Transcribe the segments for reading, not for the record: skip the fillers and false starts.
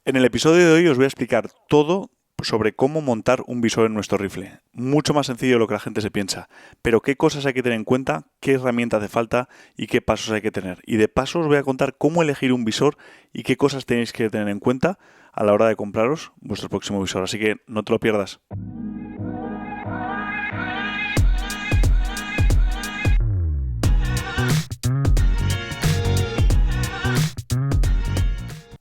En el episodio de hoy os voy a explicar todo sobre cómo montar un visor en nuestro rifle. Mucho más sencillo de lo que la gente se piensa. Pero qué cosas hay que tener en cuenta, qué herramienta hace falta y qué pasos hay que tener. Y de paso os voy a contar cómo elegir un visor y qué cosas tenéis que tener en cuenta a la hora de compraros vuestro próximo visor. Así que no te lo pierdas.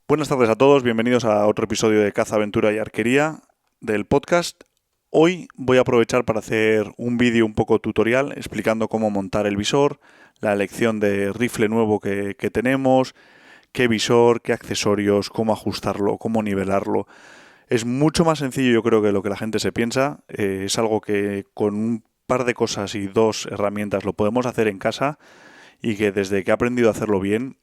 Buenas tardes a todos, bienvenidos a otro episodio de Caza, Aventura y Arquería del podcast. Hoy voy a aprovechar para hacer un vídeo un poco tutorial explicando cómo montar el visor, la elección de rifle nuevo que tenemos, qué visor, qué accesorios, cómo ajustarlo, cómo nivelarlo. Es mucho más sencillo yo creo que lo que la gente se piensa. Es algo que con un par de cosas y dos herramientas lo podemos hacer en casa y que desde que he aprendido a hacerlo bien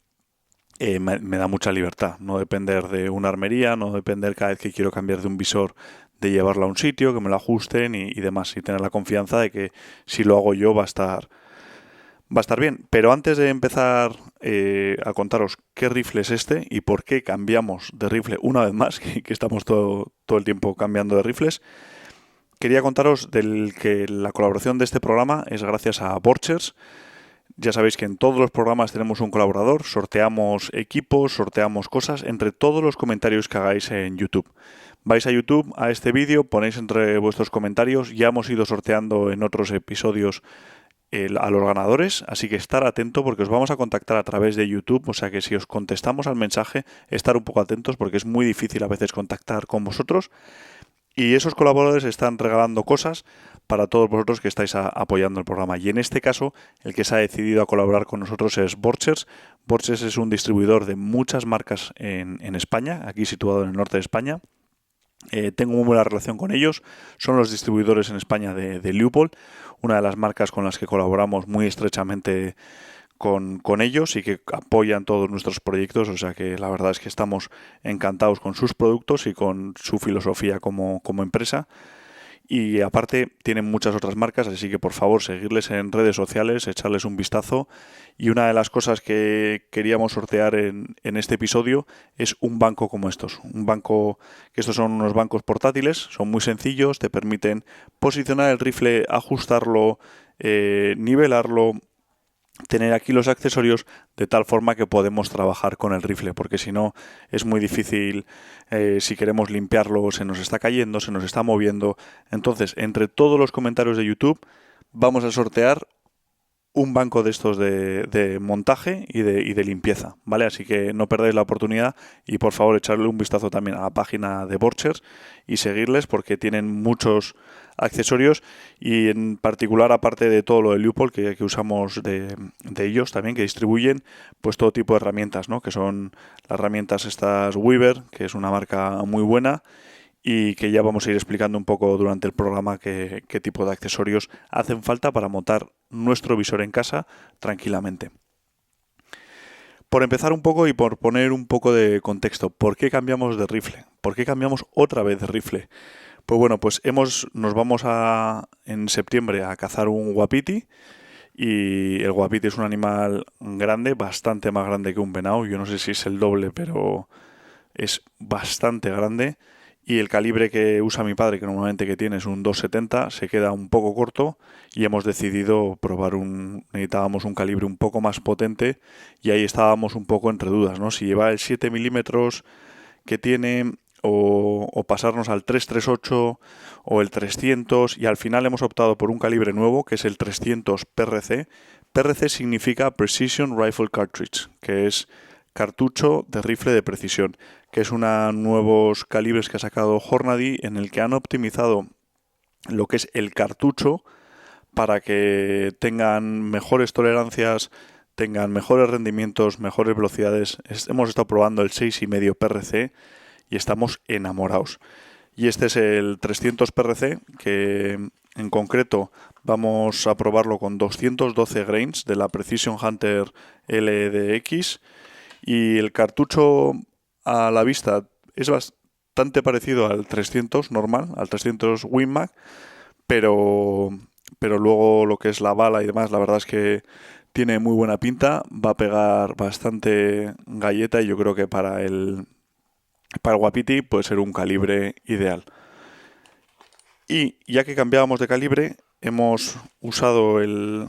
me da mucha libertad. No depender de una armería, no depender cada vez que quiero cambiar de un visor de llevarlo a un sitio, que me lo ajusten y demás. Y tener la confianza de que si lo hago yo va a estar bien. Pero antes de empezar a contaros qué rifle es este y por qué cambiamos de rifle una vez más, que estamos todo el tiempo cambiando de rifles, quería contaros que la colaboración de este programa es gracias a Borchers. Ya sabéis que en todos los programas tenemos un colaborador, sorteamos equipos, sorteamos cosas entre todos los comentarios que hagáis en YouTube. Vais a YouTube, a este vídeo, ponéis entre vuestros comentarios, ya hemos ido sorteando en otros episodios a los ganadores, así que estar atento porque os vamos a contactar a través de YouTube, o sea que si os contestamos al mensaje, estar un poco atentos porque es muy difícil a veces contactar con vosotros. Y esos colaboradores están regalando cosas para todos vosotros que estáis apoyando el programa. Y en este caso, el que se ha decidido a colaborar con nosotros es Borchers. Borchers es un distribuidor de muchas marcas en España, aquí situado en el norte de España. Tengo muy buena relación con ellos. Son los distribuidores en España de Leupold, una de las marcas con las que colaboramos muy estrechamente con ellos y que apoyan todos nuestros proyectos, o sea que la verdad es que estamos encantados con sus productos y con su filosofía como empresa. Y aparte tienen muchas otras marcas, así que por favor seguirles en redes sociales, echarles un vistazo. Y una de las cosas que queríamos sortear en este episodio es un banco como estos. Un banco, que estos son unos bancos portátiles, son muy sencillos, te permiten posicionar el rifle, ajustarlo, nivelarlo, tener aquí los accesorios de tal forma que podemos trabajar con el rifle, porque si no es muy difícil. Si queremos limpiarlo se nos está cayendo, se nos está moviendo. Entonces, entre todos los comentarios de YouTube vamos a sortear un banco de estos de montaje y de limpieza, ¿vale? Así que no perdáis la oportunidad y por favor echarle un vistazo también a la página de Borchers y seguirles porque tienen muchos accesorios y en particular, aparte de todo lo de Leupold que usamos de ellos también, que distribuyen pues todo tipo de herramientas, ¿no? Que son las herramientas estas Weaver, que es una marca muy buena, y que ya vamos a ir explicando un poco durante el programa qué tipo de accesorios hacen falta para montar nuestro visor en casa tranquilamente. Por empezar un poco y por poner un poco de contexto, ¿por qué cambiamos de rifle? ¿Por qué cambiamos otra vez de rifle? Pues bueno, pues nos vamos en septiembre a cazar un wapiti. Y el wapiti es un animal grande, bastante más grande que un venado. Yo no sé si es el doble, pero es bastante grande. Y el calibre que usa mi padre, que normalmente que tiene es un 270, se queda un poco corto y hemos decidido necesitábamos un calibre un poco más potente y ahí estábamos un poco entre dudas, ¿no? Si llevar el 7 milímetros que tiene o pasarnos al 338 o el 300, y al final hemos optado por un calibre nuevo que es el 300 PRC. PRC significa Precision Rifle Cartridge, que es cartucho de rifle de precisión, que es unos nuevos calibres que ha sacado Hornady en el que han optimizado lo que es el cartucho para que tengan mejores tolerancias, tengan mejores rendimientos, mejores velocidades. Hemos estado probando el 6,5 PRC y estamos enamorados. Y este es el 300 PRC, que en concreto vamos a probarlo con 212 grains de la Precision Hunter LDX. Y el cartucho a la vista es bastante parecido al 300 normal, al 300 Win Mag, pero luego lo que es la bala y demás, la verdad es que tiene muy buena pinta, va a pegar bastante galleta y yo creo que para Para el Wapiti puede ser un calibre ideal. Y ya que cambiábamos de calibre, hemos usado el,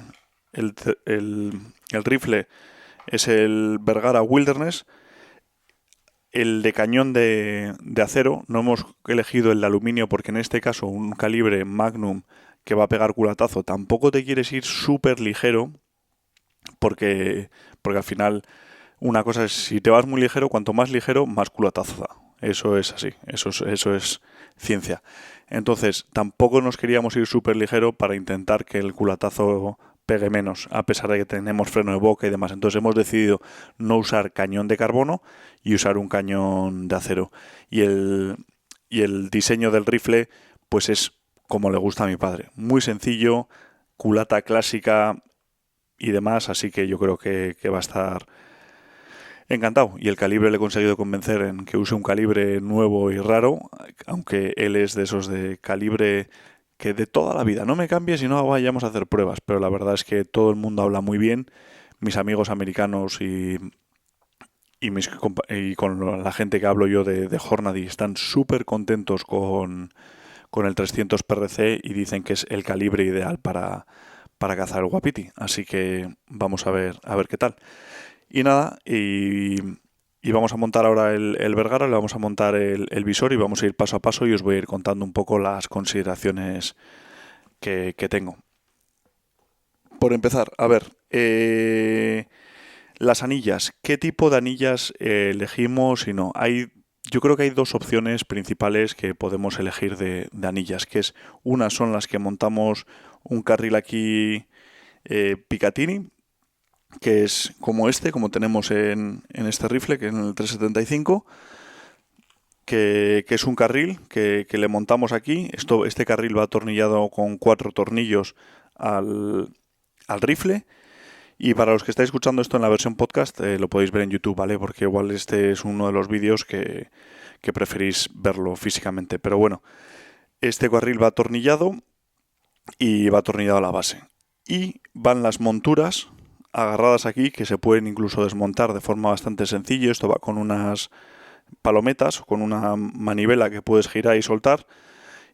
el rifle, es el Bergara Wilderness. El de cañón de acero, no hemos elegido el de aluminio porque en este caso un calibre Magnum que va a pegar culatazo, tampoco te quieres ir súper ligero porque al final una cosa es, si te vas muy ligero, cuanto más ligero, más culatazo da. Eso es así, eso es ciencia. Entonces, tampoco nos queríamos ir súper ligero para intentar que el culatazo pegue menos, a pesar de que tenemos freno de boca y demás. Entonces hemos decidido no usar cañón de carbono y usar un cañón de acero. Y el diseño del rifle, pues es como le gusta a mi padre. Muy sencillo, culata clásica y demás, así que yo creo que va a estar encantado. Y el calibre le he conseguido convencer en que use un calibre nuevo y raro, aunque él es de esos de calibre que de toda la vida no me cambies y no vayamos a hacer pruebas. Pero la verdad es que todo el mundo habla muy bien. Mis amigos americanos y con la gente que hablo yo de Hornady están súper contentos con el 300 PRC y dicen que es el calibre ideal para cazar el Wapiti. Así que vamos a ver qué tal. Y nada, y vamos a montar ahora el Bergara, le vamos a montar el visor y vamos a ir paso a paso y os voy a ir contando un poco las consideraciones que tengo. Por empezar, a ver, las anillas. ¿Qué tipo de anillas elegimos y no? Yo creo que hay dos opciones principales que podemos elegir de anillas, que es unas son las que montamos un carril aquí Picatinny, que es como como tenemos en este rifle, que es en el 375, que es un carril que le montamos aquí. Este carril va atornillado con 4 tornillos al rifle. Y para los que estáis escuchando esto en la versión podcast, lo podéis ver en YouTube, ¿vale? Porque igual este es uno de los vídeos que preferís verlo físicamente. Pero bueno, este carril va atornillado y va atornillado a la base. Y van las monturas agarradas aquí que se pueden incluso desmontar de forma bastante sencilla. Esto va con unas palometas o con una manivela que puedes girar y soltar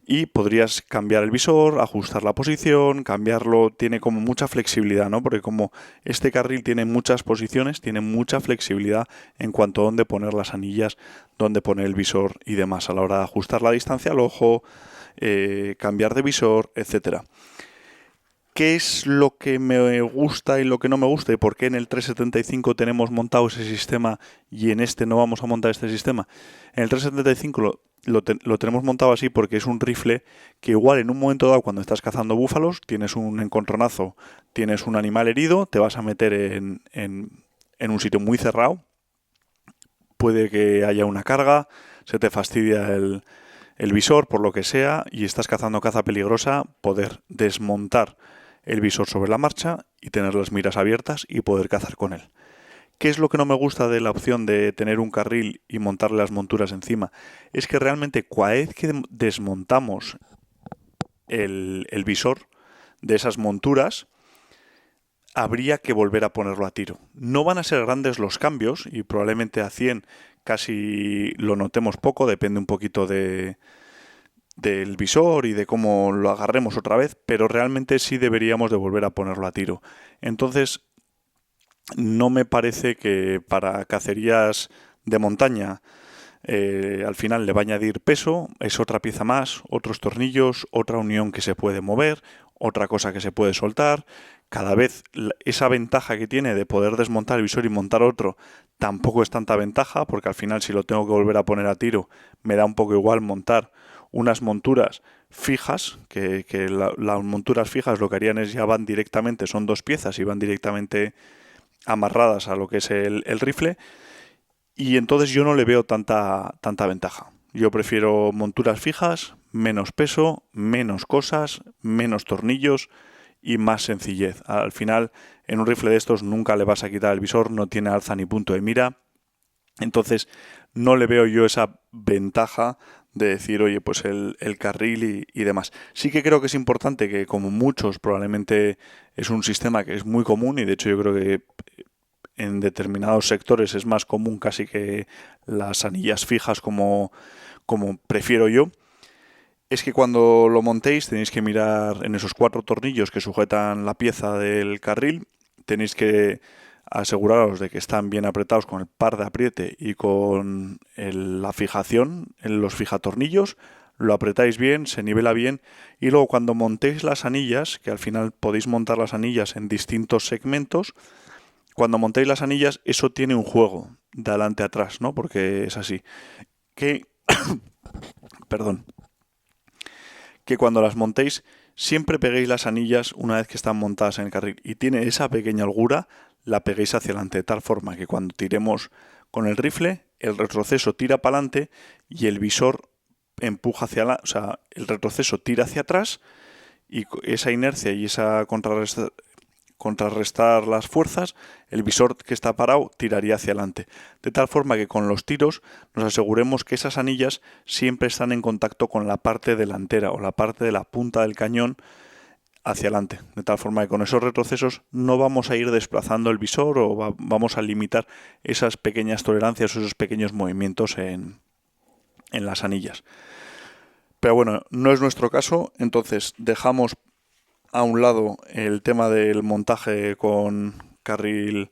y podrías cambiar el visor, ajustar la posición, cambiarlo, tiene como mucha flexibilidad, ¿no? Porque como este carril tiene muchas posiciones, tiene mucha flexibilidad en cuanto a dónde poner las anillas, dónde poner el visor y demás a la hora de ajustar la distancia al ojo, cambiar de visor, etcétera. ¿Qué es lo que me gusta y lo que no me gusta? ¿Y por qué en el 375 tenemos montado ese sistema y en este no vamos a montar este sistema? En el 375 lo tenemos montado así porque es un rifle que igual en un momento dado cuando estás cazando búfalos, tienes un encontronazo, tienes un animal herido, te vas a meter en un sitio muy cerrado, puede que haya una carga, se te fastidia el visor por lo que sea y estás cazando caza peligrosa, poder desmontar el visor sobre la marcha y tener las miras abiertas y poder cazar con él. ¿Qué es lo que no me gusta de la opción de tener un carril y montarle las monturas encima? Es que realmente cada vez que desmontamos el visor de esas monturas, habría que volver a ponerlo a tiro. No van a ser grandes los cambios y probablemente a 100 casi lo notemos poco, depende un poquito del visor y de cómo lo agarremos otra vez, pero realmente sí deberíamos de volver a ponerlo a tiro. Entonces, no me parece que para cacerías de montaña al final le va a añadir peso, es otra pieza más, otros tornillos, otra unión que se puede mover, otra cosa que se puede soltar. Cada vez esa ventaja que tiene de poder desmontar el visor y montar otro tampoco es tanta ventaja, porque al final si lo tengo que volver a poner a tiro me da un poco igual montar unas monturas fijas, que las monturas fijas lo que harían es ya van directamente, son dos piezas y van directamente amarradas a lo que es el rifle, y entonces yo no le veo tanta ventaja. Yo prefiero monturas fijas, menos peso, menos cosas, menos tornillos y más sencillez. Al final, en un rifle de estos nunca le vas a quitar el visor, no tiene alza ni punto de mira. Entonces, no le veo yo esa ventaja de decir, oye, pues el carril y demás. Sí que creo que es importante que, como muchos, probablemente es un sistema que es muy común y de hecho yo creo que en determinados sectores es más común casi que las anillas fijas como prefiero yo, es que cuando lo montéis tenéis que mirar en esos 4 tornillos que sujetan la pieza del carril, tenéis que aseguraros de que están bien apretados con el par de apriete y con la fijación en los fijatornillos, lo apretáis bien, se nivela bien y luego cuando montéis las anillas, que al final podéis montar las anillas en distintos segmentos, cuando montéis las anillas eso tiene un juego de adelante a atrás, ¿no? Porque es así. Que, perdón, que cuando las montéis siempre peguéis las anillas una vez que están montadas en el carril y tiene esa pequeña holgura, la peguéis hacia adelante de tal forma que cuando tiremos con el rifle, el retroceso tira para adelante y el visor empuja hacia o sea, el retroceso tira hacia atrás y esa inercia y esa contrarrestar las fuerzas, el visor que está parado tiraría hacia adelante. De tal forma que con los tiros nos aseguremos que esas anillas siempre están en contacto con la parte delantera o la parte de la punta del cañón hacia adelante. De tal forma que con esos retrocesos no vamos a ir desplazando el visor o vamos a limitar esas pequeñas tolerancias o esos pequeños movimientos en las anillas. Pero bueno, no es nuestro caso, entonces dejamos a un lado el tema del montaje con carril,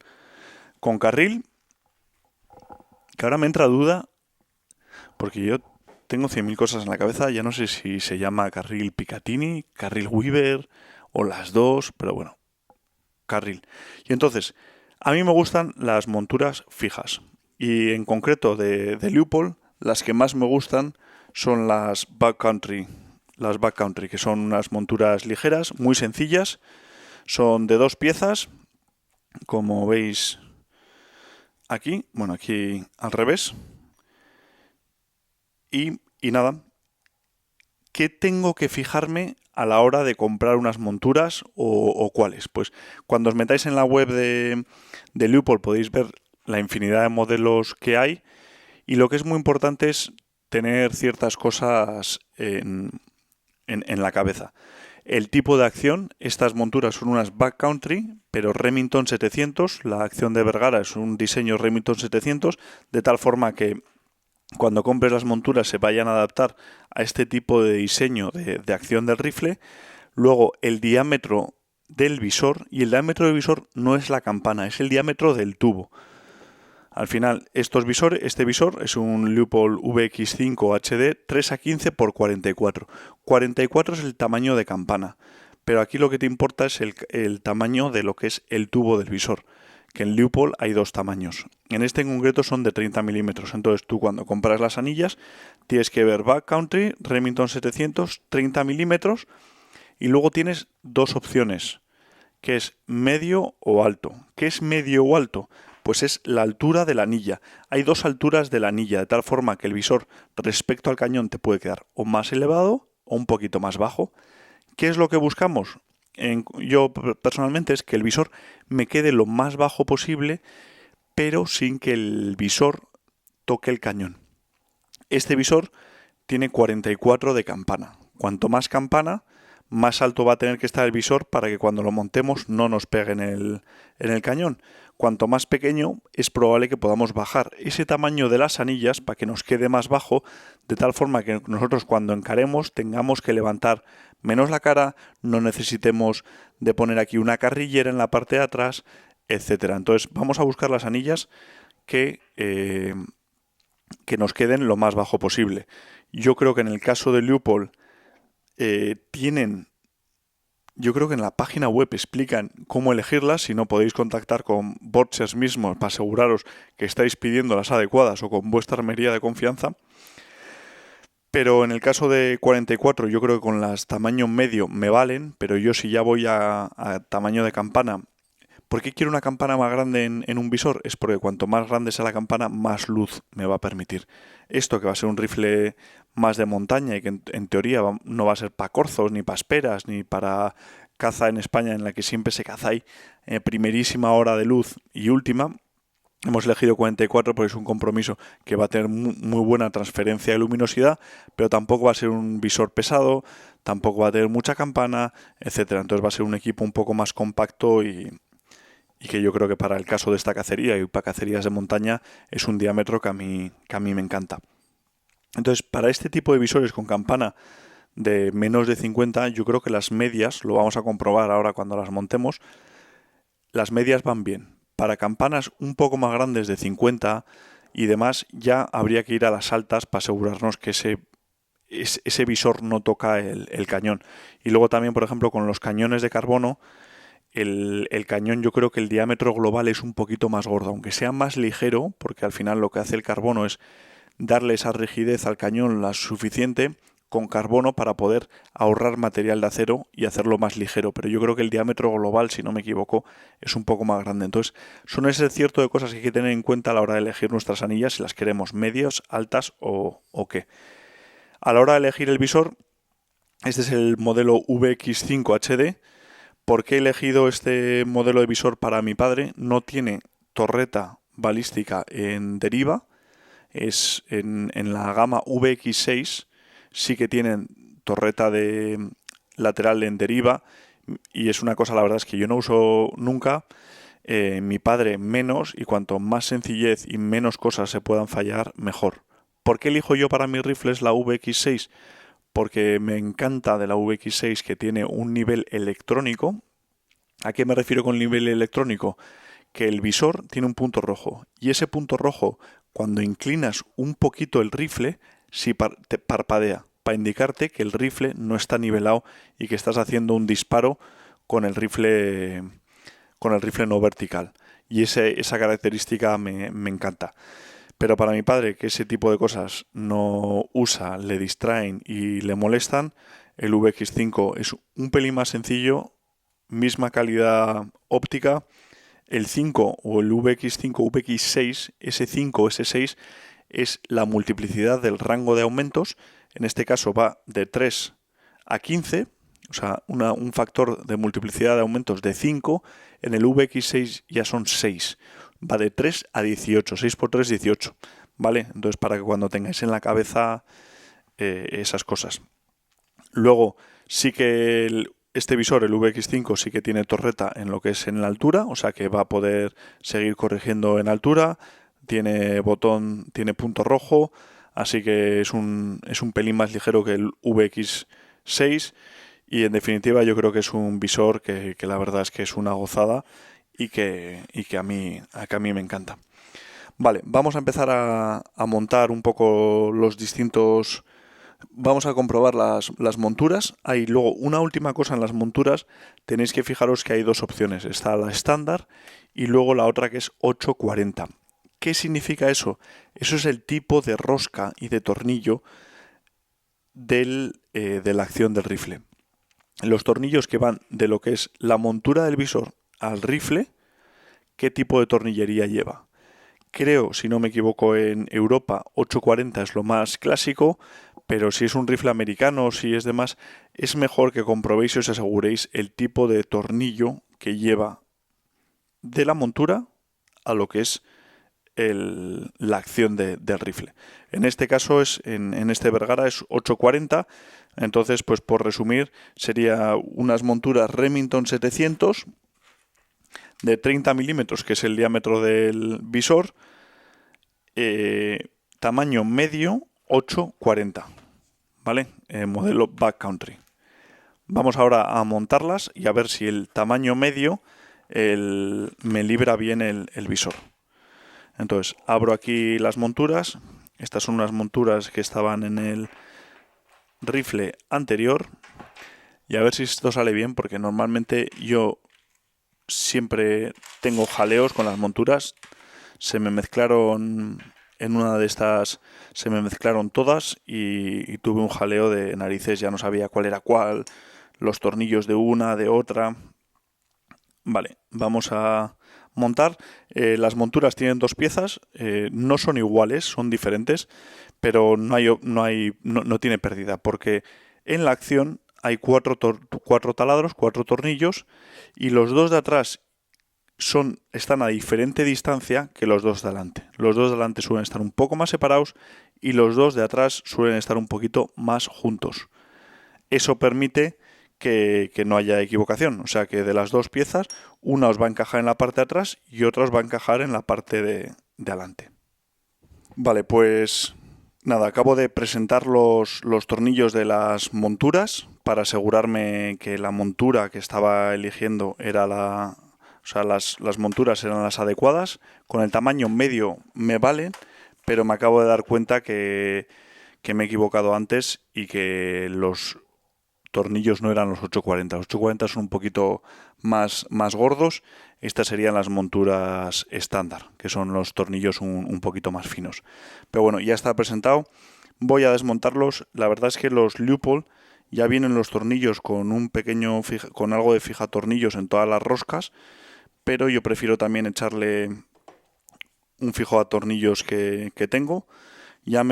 que ahora me entra duda, porque yo tengo 100.000 cosas en la cabeza, ya no sé si se llama carril Picatinny, carril Weaver o las dos, pero bueno, carril. Y entonces, a mí me gustan las monturas fijas, y en concreto de Leupold, las que más me gustan son las backcountry, que son unas monturas ligeras, muy sencillas, son de 2 piezas, como veis aquí, bueno, aquí al revés, y nada, ¿qué tengo que fijarme a la hora de comprar unas monturas o cuáles? Pues cuando os metáis en la web de Leupold podéis ver la infinidad de modelos que hay y lo que es muy importante es tener ciertas cosas en la cabeza. El tipo de acción, estas monturas son unas backcountry, pero Remington 700, la acción de Vergara es un diseño Remington 700, de tal forma que cuando compres las monturas se vayan a adaptar a este tipo de diseño de acción del rifle. Luego el diámetro del visor, y el diámetro del visor no es la campana, es el diámetro del tubo. Al final, este visor es un Leupold VX5 HD 3A15 x 44. 44 es el tamaño de campana, pero aquí lo que te importa es el tamaño de lo que es el tubo del visor, que en Leupold hay 2 tamaños. En este en concreto son de 30 milímetros, entonces tú cuando compras las anillas tienes que ver Backcountry, Remington 700, 30 milímetros, y luego tienes 2 opciones, que es medio o alto. ¿Qué es medio o alto? Pues es la altura de la anilla. Hay 2 alturas de la anilla, de tal forma que el visor respecto al cañón te puede quedar o más elevado o un poquito más bajo. ¿Qué es lo que buscamos? Yo personalmente es que el visor me quede lo más bajo posible, pero sin que el visor toque el cañón. Este visor tiene 44 de campana. Cuanto más campana, más alto va a tener que estar el visor para que cuando lo montemos no nos pegue en el cañón. Cuanto más pequeño, es probable que podamos bajar ese tamaño de las anillas para que nos quede más bajo, de tal forma que nosotros cuando encaremos tengamos que levantar menos la cara, no necesitemos de poner aquí una carrillera en la parte de atrás, etcétera. Entonces vamos a buscar las anillas que nos queden lo más bajo posible. Yo creo que en el caso de Leupold yo creo que en la página web explican cómo elegirlas. Si no, podéis contactar con Borchers mismos para aseguraros que estáis pidiendo las adecuadas o con vuestra armería de confianza. Pero en el caso de 44 yo creo que con las tamaño medio me valen, pero yo si ya voy a tamaño de campana. ¿Por qué quiero una campana más grande en un visor? Es porque cuanto más grande sea la campana, más luz me va a permitir. Esto que va a ser un rifle más de montaña y que en teoría no va a ser para corzos, ni para esperas, ni para caza en España en la que siempre se caza ahí primerísima hora de luz y última. Hemos elegido 44 porque es un compromiso que va a tener muy buena transferencia de luminosidad, pero tampoco va a ser un visor pesado, tampoco va a tener mucha campana, etcétera. Entonces va a ser un equipo un poco más compacto y y que yo creo que para el caso de esta cacería y para cacerías de montaña es un diámetro que a mí me encanta. Entonces, para este tipo de visores con campana de menos de 50, yo creo que las medias, lo vamos a comprobar ahora cuando las montemos, las medias van bien. Para campanas un poco más grandes de 50 y demás, ya habría que ir a las altas para asegurarnos que ese visor no toca el cañón. Y luego también, por ejemplo, con los cañones de carbono, el cañón, yo creo que el diámetro global es un poquito más gordo, aunque sea más ligero, porque al final lo que hace el carbono es darle esa rigidez al cañón la suficiente con carbono para poder ahorrar material de acero y hacerlo más ligero. Pero yo creo que el diámetro global, si no me equivoco, es un poco más grande. Entonces, son ese cierto de cosas que hay que tener en cuenta a la hora de elegir nuestras anillas, si las queremos medias, altas o qué. A la hora de elegir el visor, este es el modelo VX5 HD. ¿Por qué he elegido este modelo de visor para mi padre? No tiene torreta balística en deriva. Es en la gama VX6 sí que tienen torreta de lateral en deriva, y es una cosa, la verdad es que yo no uso nunca. Mi padre menos, y cuanto más sencillez y menos cosas se puedan fallar, mejor. ¿Por qué elijo yo para mis rifles la VX6? Porque me encanta de la VX6 que tiene un nivel electrónico. ¿A qué me refiero con nivel electrónico? Que el visor tiene un punto rojo, y ese punto rojo, cuando inclinas un poquito el rifle, sí te parpadea, para indicarte que el rifle no está nivelado y que estás haciendo un disparo con el rifle no vertical. Y esa característica me encanta. Pero para mi padre, que ese tipo de cosas no usa, le distraen y le molestan, el VX5 es un pelín más sencillo, misma calidad óptica. El 5 o el VX5, VX6, S5 o S6 es la multiplicidad del rango de aumentos. En este caso va de 3 a 15, o sea, un factor de multiplicidad de aumentos de 5. En el VX6 ya son 6. Va de 3 a 18. 6 por 3, 18. ¿Vale? Entonces, para que cuando tengáis en la cabeza esas cosas. Luego, sí que este visor, el VX5, sí que tiene torreta en lo que es en la altura, o sea que va a poder seguir corrigiendo en altura. Tiene botón, tiene punto rojo, así que es un pelín más ligero que el VX6. Y en definitiva yo creo que es un visor que la verdad es que es una gozada y que a mí me encanta. Vale, vamos a empezar a montar un poco los distintos. Vamos a comprobar las monturas. Hay luego una última cosa en las monturas. Tenéis que fijaros que hay dos opciones. Está la estándar y luego la otra que es 840. ¿Qué significa eso? Eso es el tipo de rosca y de tornillo de la acción del rifle. Los tornillos que van de lo que es la montura del visor al rifle, ¿qué tipo de tornillería lleva? Creo, si no me equivoco, en Europa 840 es lo más clásico, pero si es un rifle americano o si es demás, es mejor que comprobéis y os aseguréis el tipo de tornillo que lleva de la montura a lo que es la acción del rifle. En este caso, en este Bergara es 840, entonces, pues por resumir, sería unas monturas Remington 700 de 30 milímetros, que es el diámetro del visor, tamaño medio 840, ¿vale? Modelo Backcountry. Vamos ahora a montarlas y a ver si el tamaño medio me libra bien el visor. Entonces, abro aquí las monturas. Estas son unas monturas que estaban en el rifle anterior. Y a ver si esto sale bien, porque normalmente yo siempre tengo jaleos con las monturas. Se me mezclaron en una de estas, se me mezclaron todas y tuve un jaleo de narices. Ya no sabía cuál era cuál, los tornillos de una, de otra. Vale, vamos a montar. Las monturas tienen dos piezas, no son iguales, son diferentes, pero no tiene pérdida, porque en la acción hay cuatro taladros, cuatro tornillos, y los dos de atrás están a diferente distancia que los dos de adelante. Los dos de adelante suelen estar un poco más separados y los dos de atrás suelen estar un poquito más juntos. Eso permite que no haya equivocación. O sea que de las dos piezas, una os va a encajar en la parte de atrás y otra os va a encajar en la parte de adelante. Vale, pues nada, acabo de presentar los tornillos de las monturas para asegurarme que la montura que estaba eligiendo era o sea, las monturas eran las adecuadas. Con el tamaño medio me valen, pero me acabo de dar cuenta que me he equivocado antes y que los tornillos no eran los 840. Los 840 son un poquito más gordos. Estas serían las monturas estándar, que son los tornillos un poquito más finos. Pero bueno, ya está presentado. Voy a desmontarlos. La verdad es que los Leupold ya vienen los tornillos con con algo de fijatornillos en todas las roscas, pero yo prefiero también echarle un fijo a tornillos que tengo. Ya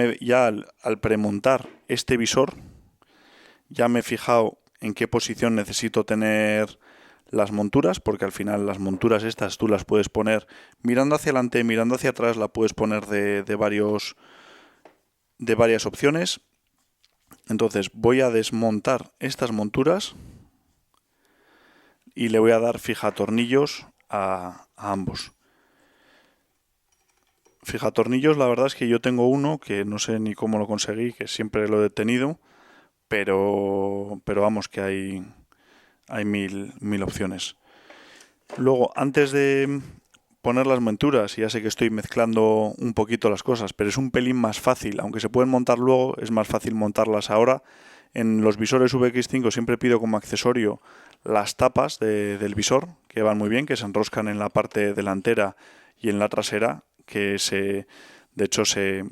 al premontar este visor, ya me he fijado en qué posición necesito tener las monturas, porque al final las monturas estas tú las puedes poner mirando hacia adelante, mirando hacia atrás, la puedes poner de varias opciones. Entonces voy a desmontar estas monturas y le voy a dar fijatornillos a ambos. Fijatornillos, la verdad es que yo tengo uno que no sé ni cómo lo conseguí, que siempre lo he tenido, pero vamos que hay mil opciones. Luego, antes de poner las monturas, ya sé que estoy mezclando un poquito las cosas, pero es un pelín más fácil, aunque se pueden montar luego, es más fácil montarlas ahora. En los visores VX5 siempre pido como accesorio las tapas del visor, que van muy bien, que se enroscan en la parte delantera y en la trasera, de hecho se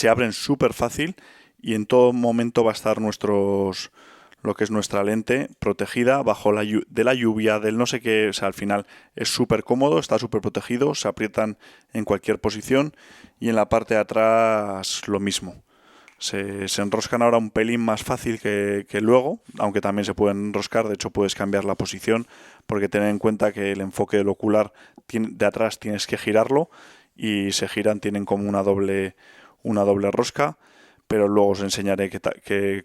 abren súper fácil y en todo momento va a estar lo que es nuestra lente protegida de la lluvia, del no sé qué. O sea, al final es súper cómodo, está súper protegido, se aprietan en cualquier posición y en la parte de atrás lo mismo. Se enroscan ahora un pelín más fácil que luego, aunque también se pueden enroscar. De hecho puedes cambiar la posición, porque ten en cuenta que el enfoque del ocular de atrás tienes que girarlo y se giran, tienen como una doble rosca, pero luego os enseñaré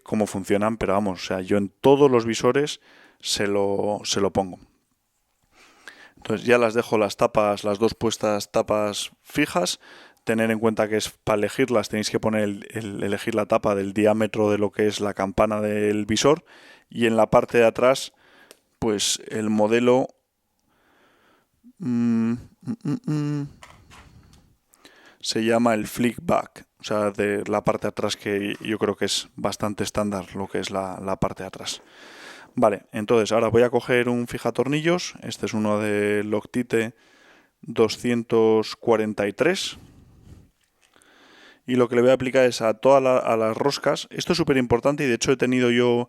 cómo funcionan. Pero vamos, o sea, yo en todos los visores se lo pongo. Entonces ya las dejo las dos tapas fijas. Tener en cuenta que es para elegirlas tenéis que poner elegir la tapa del diámetro de lo que es la campana del visor, y en la parte de atrás pues el modelo se llama el Flickback, o sea, de la parte de atrás, que yo creo que es bastante estándar lo que es la parte de atrás. Vale, entonces ahora voy a coger un fijatornillos. Este es uno de Loctite 243. Y lo que le voy a aplicar es a a las roscas. Esto es súper importante y de hecho he tenido yo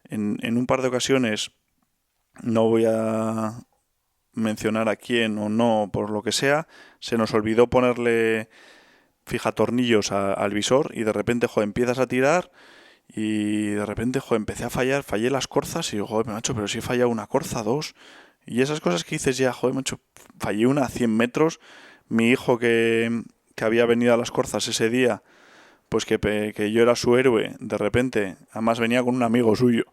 en un par de ocasiones, no voy a mencionar a quién o no, por lo que sea, se nos olvidó ponerle fijatornillos al visor y de repente, empiezas a tirar y de repente, empecé a fallar, fallé las corzas y digo, joder, macho, pero si he fallado una corza, dos. Y esas cosas que dices ya, joder, macho, fallé una a 100 metros. Mi hijo que había venido a las corzas ese día, pues que yo era su héroe, de repente, además venía con un amigo suyo,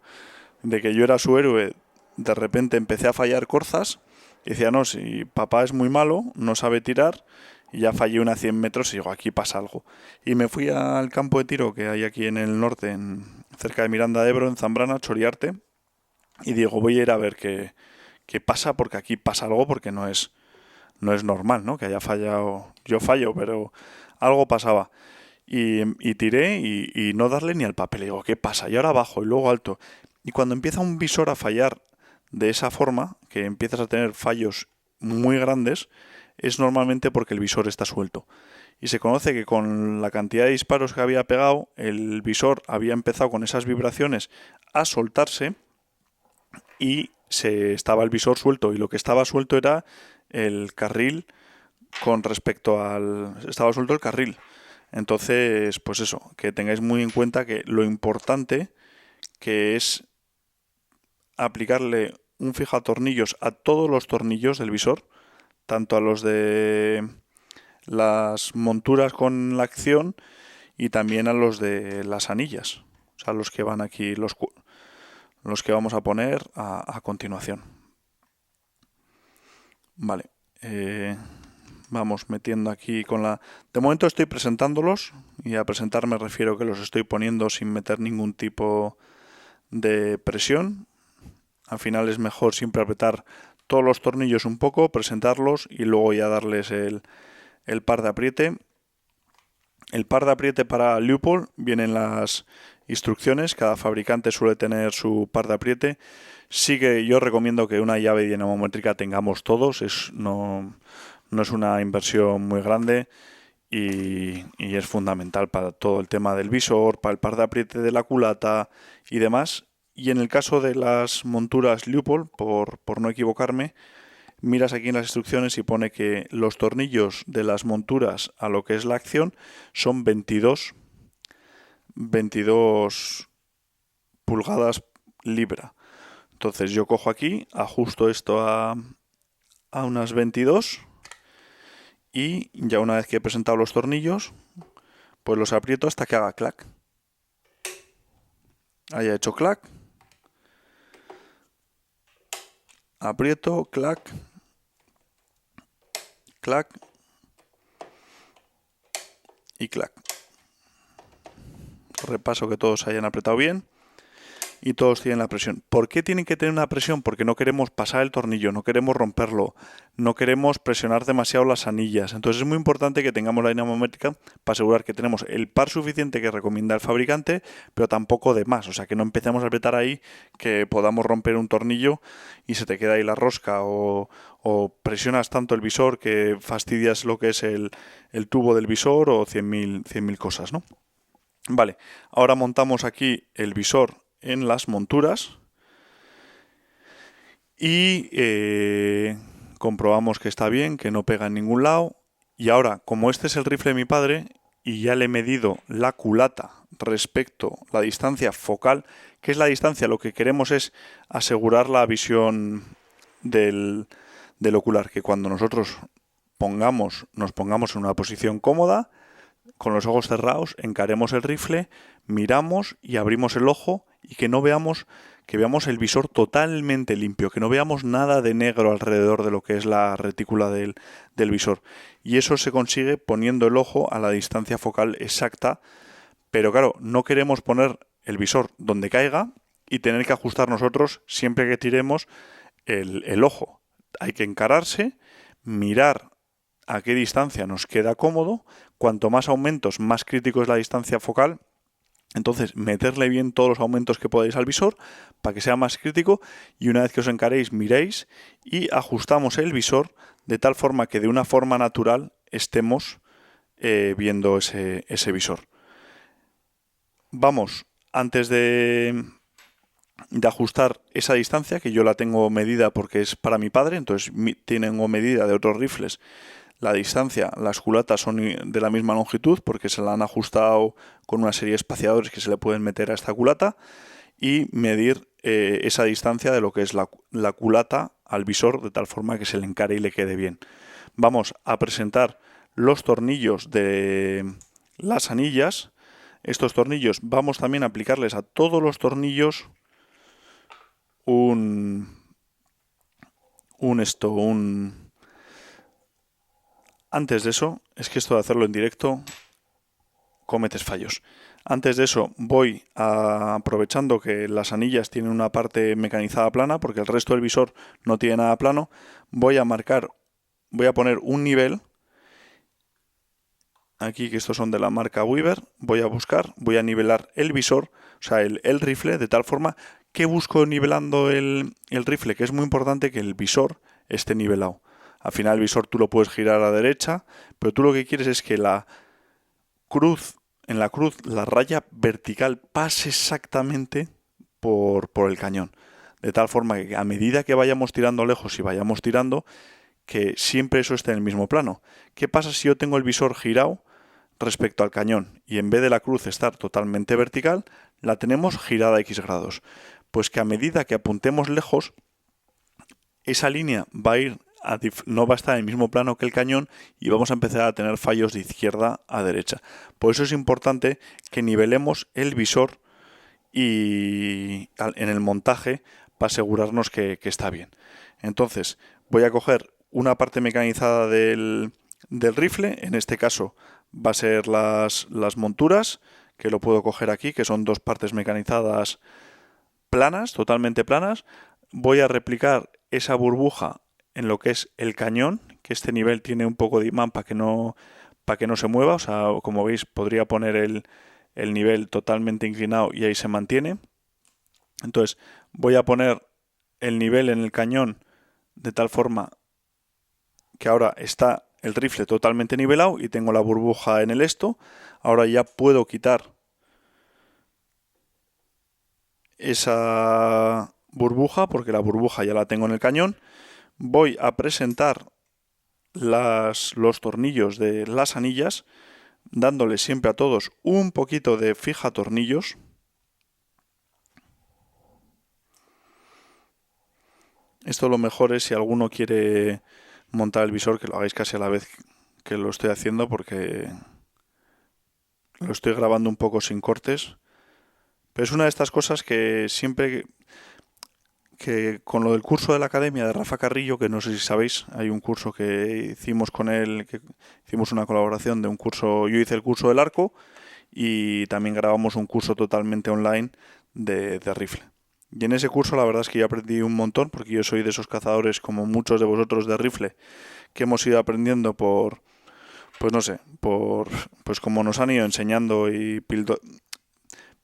de que yo era su héroe, de repente empecé a fallar corzas y decía, no, si papá es muy malo, no sabe tirar, y ya fallé una a 100 metros y digo, aquí pasa algo. Y me fui al campo de tiro que hay aquí en el norte, cerca de Miranda de Ebro, en Zambrana, Choriarte, y digo, voy a ir a ver qué pasa, porque aquí pasa algo, porque no es normal, ¿no?, que haya fallado. Yo fallo, pero algo pasaba. Y tiré y no darle ni al papel. Y digo, ¿qué pasa? Y ahora bajo y luego alto. Y cuando empieza un visor a fallar de esa forma, que empiezas a tener fallos muy grandes, es normalmente porque el visor está suelto. Y se conoce que con la cantidad de disparos que había pegado, el visor había empezado con esas vibraciones a soltarse y estaba el visor suelto. Y lo que estaba suelto era el carril estaba suelto el carril. Entonces, pues eso, que tengáis muy en cuenta que lo importante que es aplicarle un fijatornillos a todos los tornillos del visor, tanto a los de las monturas con la acción y también a los de las anillas, o sea, los que van aquí, los que vamos a poner a continuación. Vale, vamos metiendo aquí con la... De momento estoy presentándolos, y a presentar me refiero que los estoy poniendo sin meter ningún tipo de presión. Al final es mejor siempre apretar todos los tornillos un poco, presentarlos y luego ya darles el par de apriete. El par de apriete para Leupold viene en las instrucciones, cada fabricante suele tener su par de apriete. Sí que yo recomiendo que una llave dinamométrica tengamos todos, no es una inversión muy grande y es fundamental para todo el tema del visor, para el par de apriete de la culata y demás. Y en el caso de las monturas Leupold, por no equivocarme, miras aquí en las instrucciones y pone que los tornillos de las monturas a lo que es la acción son 22 pulgadas libra. Entonces yo cojo aquí, ajusto esto a unas 22 y ya una vez que he presentado los tornillos, pues los aprieto hasta que haga clac. Haya hecho clac. Aprieto, clac, clac y clac. Repaso que todos hayan apretado bien y todos tienen la presión. ¿Por qué tienen que tener una presión? Porque no queremos pasar el tornillo, no queremos romperlo, no queremos presionar demasiado las anillas. Entonces es muy importante que tengamos la dinamométrica para asegurar que tenemos el par suficiente que recomienda el fabricante, pero tampoco de más. O sea, que no empecemos a apretar ahí, que podamos romper un tornillo y se te queda ahí la rosca, o presionas tanto el visor que fastidias lo que es el tubo del visor, o 100.000 cosas, ¿no? Vale, ahora montamos aquí el visor en las monturas y comprobamos que está bien, que no pega en ningún lado. Y ahora, como este es el rifle de mi padre y ya le he medido la culata respecto a la distancia focal, que es la distancia, lo que queremos es asegurar la visión del ocular, que cuando nosotros nos pongamos en una posición cómoda, con los ojos cerrados, encaremos el rifle, miramos y abrimos el ojo y que veamos el visor totalmente limpio, que no veamos nada de negro alrededor de lo que es la retícula del visor. Y eso se consigue poniendo el ojo a la distancia focal exacta, pero claro, no queremos poner el visor donde caiga y tener que ajustar nosotros siempre que tiremos el ojo. Hay que encararse, mirar a qué distancia nos queda cómodo. Cuanto más aumentos, más crítico es la distancia focal. Entonces, meterle bien todos los aumentos que podáis al visor para que sea más crítico, y una vez que os encaréis, miréis y ajustamos el visor de tal forma que de una forma natural estemos viendo ese visor. Vamos, antes de ajustar esa distancia, que yo la tengo medida porque es para mi padre, entonces tengo medida de otros rifles. La distancia, las culatas son de la misma longitud porque se la han ajustado con una serie de espaciadores que se le pueden meter a esta culata, y medir esa distancia de lo que es la culata al visor de tal forma que se le encare y le quede bien. Vamos a presentar los tornillos de las anillas. Estos tornillos vamos también a aplicarles a todos los tornillos Antes de eso, es que esto de hacerlo en directo cometes fallos. Antes de eso voy aprovechando que las anillas tienen una parte mecanizada plana, porque el resto del visor no tiene nada plano, voy a poner un nivel. Aquí, que estos son de la marca Weaver, voy a nivelar el visor, o sea, el rifle, de tal forma que busco nivelando el rifle, que es muy importante que el visor esté nivelado. Al final el visor tú lo puedes girar a la derecha, pero tú lo que quieres es que en la cruz, la raya vertical pase exactamente por el cañón. De tal forma que a medida que vayamos tirando lejos y vayamos tirando, que siempre eso esté en el mismo plano. ¿Qué pasa si yo tengo el visor girado respecto al cañón y en vez de la cruz estar totalmente vertical, la tenemos girada a X grados? Pues que a medida que apuntemos lejos, esa línea no va a estar en el mismo plano que el cañón y vamos a empezar a tener fallos de izquierda a derecha. Por eso es importante que nivelemos el visor y en el montaje para asegurarnos que está bien. Entonces voy a coger una parte mecanizada del rifle, en este caso va a ser las monturas, que lo puedo coger aquí, que son dos partes mecanizadas planas, totalmente planas. Voy a replicar esa burbuja en lo que es el cañón, que este nivel tiene un poco de imán para que no se mueva. O sea, como veis, podría poner el nivel totalmente inclinado y ahí se mantiene. Entonces, voy a poner el nivel en el cañón de tal forma que ahora está el rifle totalmente nivelado y tengo la burbuja en el esto. Ahora ya puedo quitar esa burbuja porque la burbuja ya la tengo en el cañón. Voy a presentar los tornillos de las anillas, dándole siempre a todos un poquito de fija tornillos. Esto lo mejor es si alguno quiere montar el visor, que lo hagáis casi a la vez que lo estoy haciendo, porque lo estoy grabando un poco sin cortes. Pero es una de estas cosas que siempre que con lo del curso de la academia de Rafa Carrillo, que no sé si sabéis, hay un curso que hicimos con él, que hicimos una colaboración de un curso, yo hice el curso del arco y también grabamos un curso totalmente online de rifle. Y en ese curso la verdad es que yo aprendí un montón, porque yo soy de esos cazadores como muchos de vosotros de rifle, que hemos ido aprendiendo pues no sé, pues como nos han ido enseñando y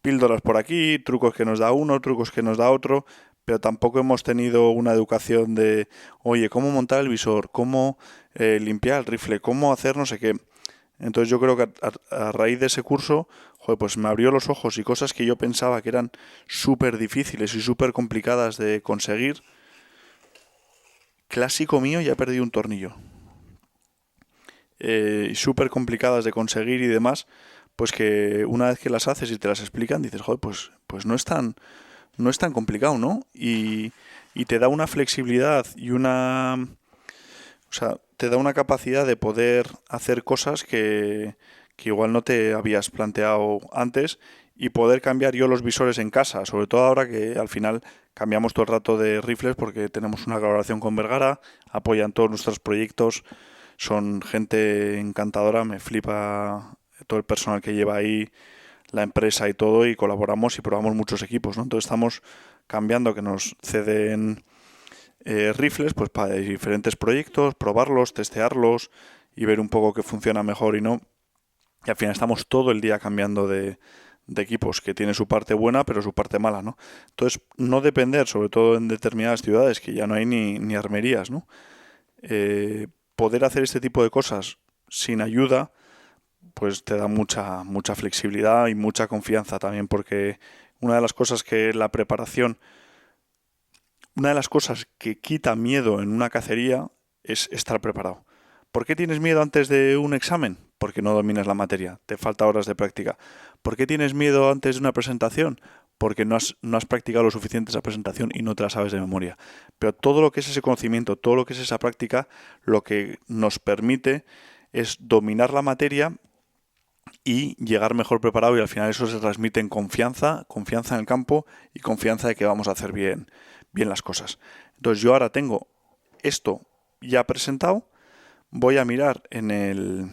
píldoras por aquí, trucos que nos da uno, trucos que nos da otro, pero tampoco hemos tenido una educación de, oye, cómo montar el visor, cómo limpiar el rifle, cómo hacer no sé qué. Entonces yo creo que a raíz de ese curso, joder, pues me abrió los ojos y cosas que yo pensaba que eran súper difíciles y súper complicadas de conseguir. Clásico mío, ya he perdido un tornillo. Y súper complicadas de conseguir y demás, pues que una vez que las haces y te las explican, dices, joder, pues no es tan complicado, ¿no? Y te da una flexibilidad y o sea, te da una capacidad de poder hacer cosas que igual no te habías planteado antes y poder cambiar yo los visores en casa, sobre todo ahora que al final cambiamos todo el rato de rifles porque tenemos una colaboración con Vergara, apoyan todos nuestros proyectos, son gente encantadora, me flipa todo el personal que lleva ahí, la empresa y todo, y colaboramos y probamos muchos equipos, ¿no? Entonces estamos cambiando, que nos ceden rifles pues para diferentes proyectos, probarlos, testearlos y ver un poco qué funciona mejor y no. Y al final estamos todo el día cambiando de equipos, que tiene su parte buena pero su parte mala, ¿no? Entonces no depender, sobre todo en determinadas ciudades que ya no hay ni armerías, ¿no? Poder hacer este tipo de cosas sin ayuda pues te da mucha flexibilidad y mucha confianza también, porque una de las cosas que la preparación, una de las cosas que quita miedo en una cacería es estar preparado. ¿Por qué tienes miedo antes de un examen? Porque no dominas la materia, te falta horas de práctica. ¿Por qué tienes miedo antes de una presentación? Porque no has practicado lo suficiente esa presentación y no te la sabes de memoria. Pero todo lo que es ese conocimiento, todo lo que es esa práctica, lo que nos permite es dominar la materia y llegar mejor preparado, y al final eso se transmite en confianza, confianza en el campo y confianza de que vamos a hacer bien las cosas. Entonces yo ahora tengo esto ya presentado, voy a mirar en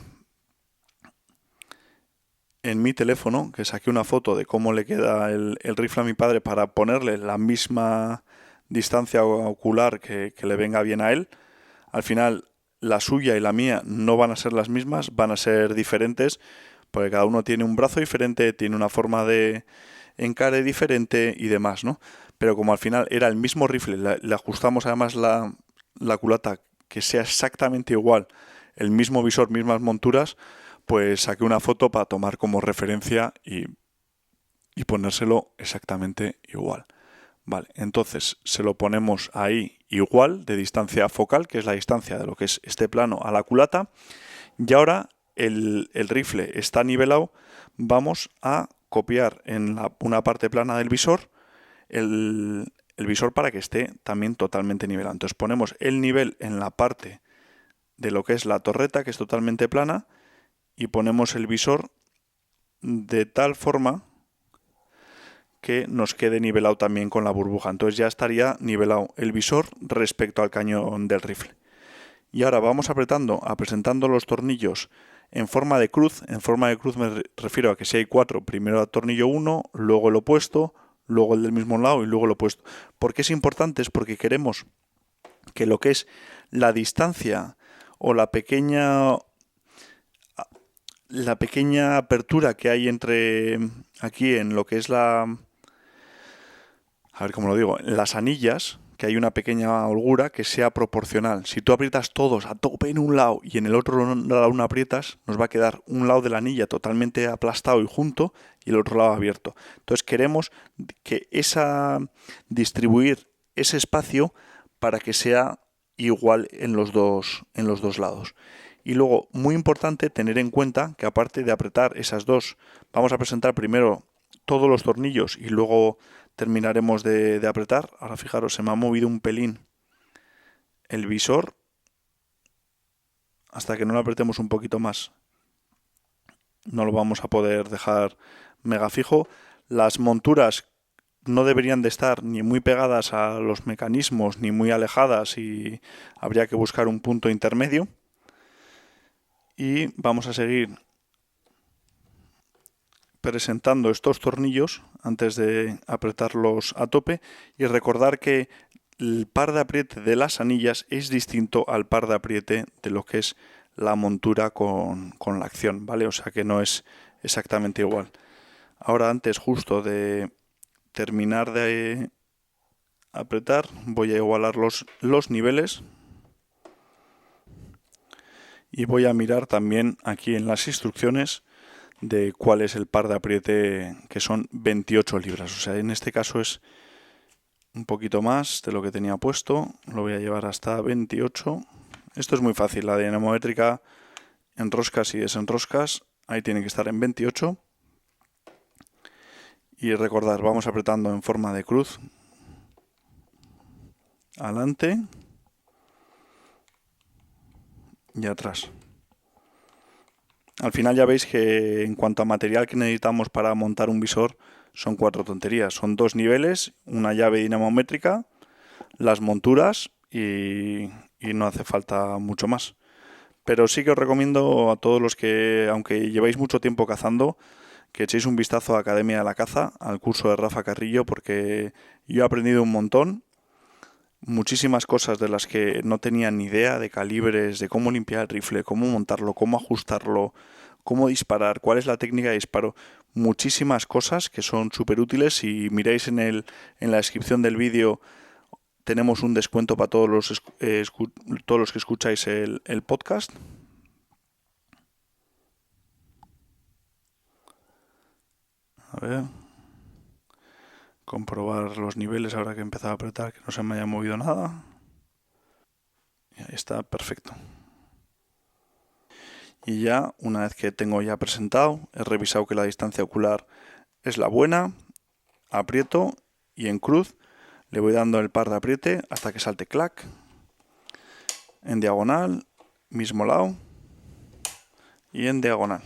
mi teléfono, que saqué una foto de cómo le queda el rifle a mi padre para ponerle la misma distancia ocular que le venga bien a él. Al final la suya y la mía no van a ser las mismas, van a ser diferentes, porque cada uno tiene un brazo diferente, tiene una forma de encare diferente y demás, ¿no? Pero como al final era el mismo rifle, le ajustamos además la culata que sea exactamente igual, el mismo visor, mismas monturas, pues saqué una foto para tomar como referencia y ponérselo exactamente igual. Vale, entonces se lo ponemos ahí igual de distancia focal, que es la distancia de lo que es este plano a la culata. Y ahora el rifle está nivelado, vamos a copiar en una parte plana del visor el visor para que esté también totalmente nivelado. Entonces ponemos el nivel en la parte de lo que es la torreta, que es totalmente plana, y ponemos el visor de tal forma que nos quede nivelado también con la burbuja. Entonces ya estaría nivelado el visor respecto al cañón del rifle. Y ahora vamos presentando los tornillos en forma de cruz. En forma de cruz me refiero a que si hay 4, primero tornillo 1, luego el opuesto, luego el del mismo lado y luego el opuesto. ¿Por qué es importante? Es porque queremos que lo que es la distancia o la pequeña apertura que hay entre aquí en lo que es a ver cómo lo digo, en las anillas, que hay una pequeña holgura que sea proporcional. Si tú aprietas todos a tope en un lado y en el otro lado no aprietas, nos va a quedar un lado de la anilla totalmente aplastado y junto y el otro lado abierto. Entonces queremos que distribuir ese espacio para que sea igual en los dos lados. Y luego, muy importante tener en cuenta que aparte de apretar esas dos, vamos a presentar primero todos los tornillos y luego terminaremos de apretar. Ahora fijaros, se me ha movido un pelín el visor hasta que no lo apretemos un poquito más. No lo vamos a poder dejar mega fijo. Las monturas no deberían de estar ni muy pegadas a los mecanismos ni muy alejadas y habría que buscar un punto intermedio. Y vamos a seguir presentando estos tornillos antes de apretarlos a tope y recordar que el par de apriete de las anillas es distinto al par de apriete de lo que es la montura con la acción, ¿vale? O sea que no es exactamente igual. Ahora, antes justo de terminar de apretar, voy a igualar los niveles y voy a mirar también aquí en las instrucciones de cuál es el par de apriete, que son 28 libras. O sea, en este caso es un poquito más de lo que tenía puesto. Lo voy a llevar hasta 28. Esto es muy fácil. La dinamométrica, enroscas y desenroscas, ahí tiene que estar en 28. Y recordar, vamos apretando en forma de cruz. Adelante. Y atrás. Al final ya veis que en cuanto a material que necesitamos para montar un visor, son 4 tonterías. Son 2 niveles, una llave dinamométrica, las monturas y no hace falta mucho más. Pero sí que os recomiendo a todos los que, aunque lleváis mucho tiempo cazando, que echéis un vistazo a Academia de la Caza, al curso de Rafa Carrillo, porque yo he aprendido un montón. Muchísimas cosas de las que no tenía ni idea, de calibres, de cómo limpiar el rifle, cómo montarlo, cómo ajustarlo, cómo disparar, cuál es la técnica de disparo. Muchísimas cosas que son súper útiles. Si miráis en la descripción del vídeo, tenemos un descuento para todos los que escucháis el podcast. A ver. Comprobar los niveles ahora que he empezado a apretar, que no se me haya movido nada. Y ahí está, perfecto. Y ya, una vez que tengo ya presentado, he revisado que la distancia ocular es la buena, aprieto y en cruz le voy dando el par de apriete hasta que salte clac. En diagonal, mismo lado y en diagonal.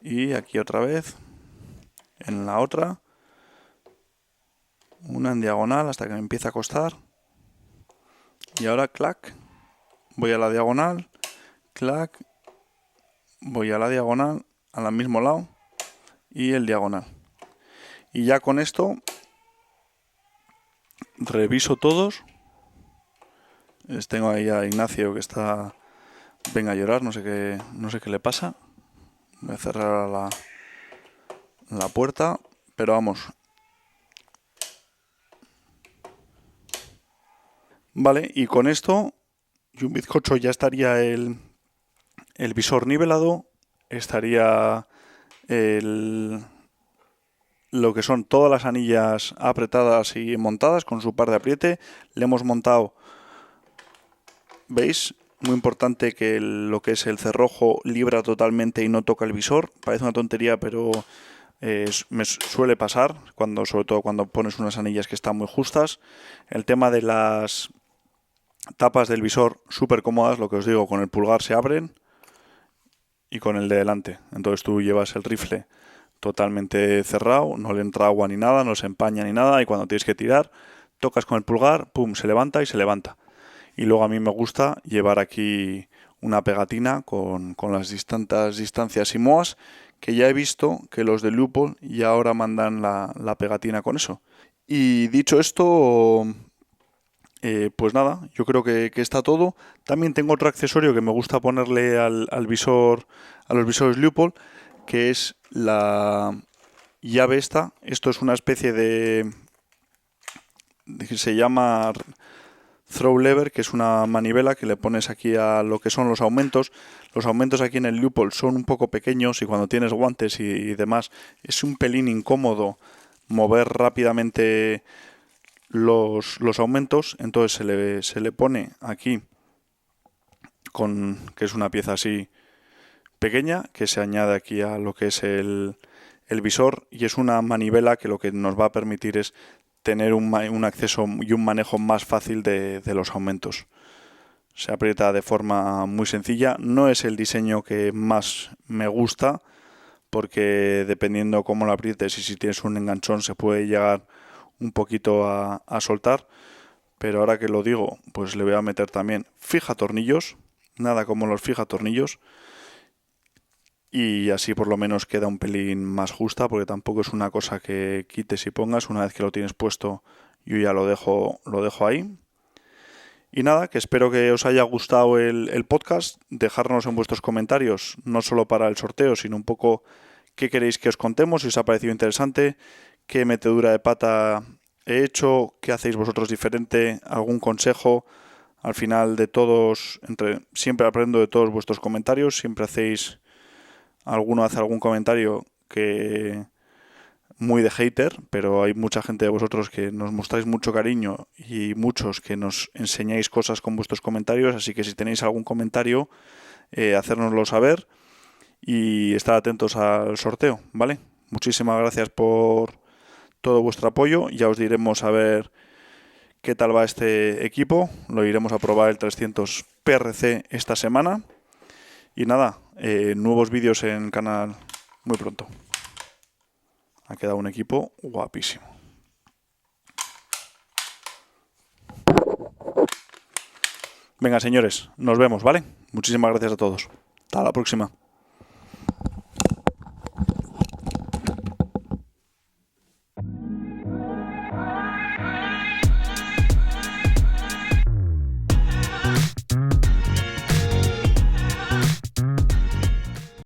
Y aquí otra vez, en la otra, una en diagonal hasta que me empiece a costar. Y ahora clac, voy a la diagonal, clac, voy a la diagonal, al mismo lado y el diagonal. Y ya con esto reviso todos. Tengo ahí a Ignacio que está, venga a llorar, no sé qué le pasa. Voy a cerrar la puerta, pero vamos. Vale, y con esto y un bizcocho ya estaría el visor nivelado, estaría lo que son todas las anillas apretadas y montadas con su par de apriete. Le hemos montado, ¿veis? Muy importante que lo que es el cerrojo libra totalmente y no toca el visor. Parece una tontería, pero me suele pasar, sobre todo cuando pones unas anillas que están muy justas. El tema de las tapas del visor súper cómodas, lo que os digo, con el pulgar se abren y con el de delante. Entonces tú llevas el rifle totalmente cerrado, no le entra agua ni nada, no se empaña ni nada, y cuando tienes que tirar, tocas con el pulgar, pum, se levanta y se levanta. Y luego a mí me gusta llevar aquí una pegatina con las distintas distancias y moas, que ya he visto que los de Leupold ya ahora mandan la pegatina con eso. Y dicho esto, pues nada, yo creo que está todo. También tengo otro accesorio que me gusta ponerle al visor, a los visores Leupold, que es la llave esta. Esto es una especie que se llama throw lever, que es una manivela que le pones aquí a lo que son los aumentos. Los aumentos aquí en el Leupold son un poco pequeños y cuando tienes guantes y demás es un pelín incómodo mover rápidamente los aumentos. Entonces se le pone aquí que es una pieza así pequeña que se añade aquí a lo que es el visor, y es una manivela que lo que nos va a permitir es tener un acceso y un manejo más fácil de los aumentos. Se aprieta de forma muy sencilla. No es el diseño que más me gusta, porque dependiendo cómo lo aprietes y si tienes un enganchón se puede llegar un poquito a soltar. Pero ahora que lo digo, pues le voy a meter también fijatornillos. Nada como los fijatornillos. Y así por lo menos queda un pelín más justa, porque tampoco es una cosa que quites y pongas. Una vez que lo tienes puesto, yo ya lo dejo ahí. Y nada, que espero que os haya gustado el podcast. Dejadnos en vuestros comentarios, no solo para el sorteo, sino un poco qué queréis que os contemos, si os ha parecido interesante, qué metedura de pata he hecho, qué hacéis vosotros diferente, algún consejo. Al final de todos, siempre aprendo de todos vuestros comentarios, siempre alguno hace algún comentario que muy de hater, pero hay mucha gente de vosotros que nos mostráis mucho cariño y muchos que nos enseñáis cosas con vuestros comentarios, así que si tenéis algún comentario, hacérnoslo saber y estar atentos al sorteo, ¿vale? Muchísimas gracias por todo vuestro apoyo. Ya os diremos a ver qué tal va este equipo. Lo iremos a probar el 300 PRC esta semana. Y nada, nuevos vídeos en el canal muy pronto. Ha quedado un equipo guapísimo. Venga, señores, nos vemos, ¿vale? Muchísimas gracias a todos. Hasta la próxima.